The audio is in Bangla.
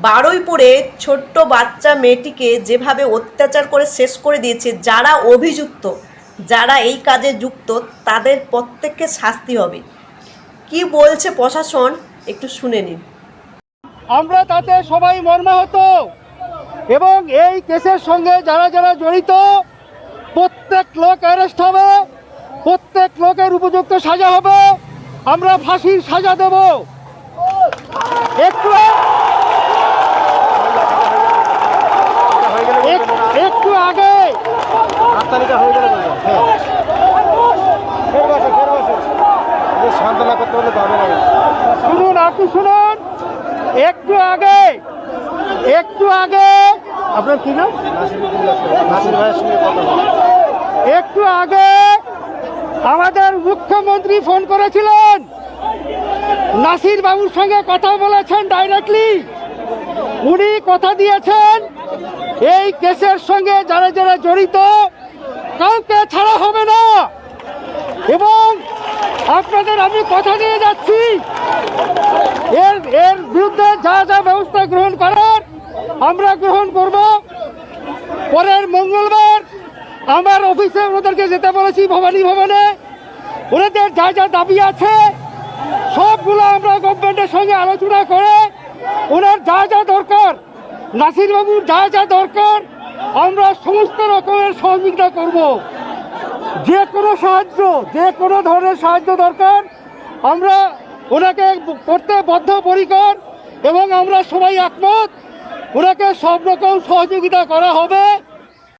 বারুইপুরে ছোট্ট বাচ্চা মেয়েটিকে যেভাবে অত্যাচার করে শেষ করে দিয়েছে, যারা অভিযুক্ত, যারা এই কাজে যুক্ত, তাদের প্রত্যেককে শাস্তি হবে। কি বলছে প্রশাসন একটু শুনে নিন। আমরা তাতে সবাই মর্মাহত এবং এই কেসের সঙ্গে যারা যারা জড়িত প্রত্যেক লোক অ্যারেস্ট হবে, প্রত্যেক লোকের উপযুক্ত সাজা হবে। আমরা ফাঁসির সাজা দেব। একটু আগে শুনুন, আপনি শুনুন, একটু আগে আপনার কি নাম? একটু আগে আমাদের মুখ্যমন্ত্রী ফোন করেছিলেন, নাসির বাবুর সঙ্গে কথা বলেছেন ডাইরেক্টলি। উনি কথা দিয়েছেন এই কেসের সঙ্গে যারা যারা জড়িত কাউকে ছাড়া হবে না, এবং আপনাদের আমি কথা দিয়ে যাচ্ছি এর বিরুদ্ধে যা যা ব্যবস্থা গ্রহণ করার আমরা গ্রহণ করব। পরের মঙ্গলবার আমার অফিসে ওদেরকে যেতে বলেছি, ভবানী ভবনে। ওনাদের যা যা দাবি আছে সবগুলো আমরা গভর্নমেন্টের সঙ্গে আলোচনা করে ওনার যা যা দরকার, নাসিরবাবুর যা যা দরকার, আমরা সমস্ত রকমের সহযোগিতা করব। যে কোনো সাহায্য, যে কোনো ধরনের সাহায্য দরকার আমরা ওনাকে করতে বদ্ধপরিকর, এবং আমরা সবাই একমত ওনাকে সব রকম সহযোগিতা করা হবে।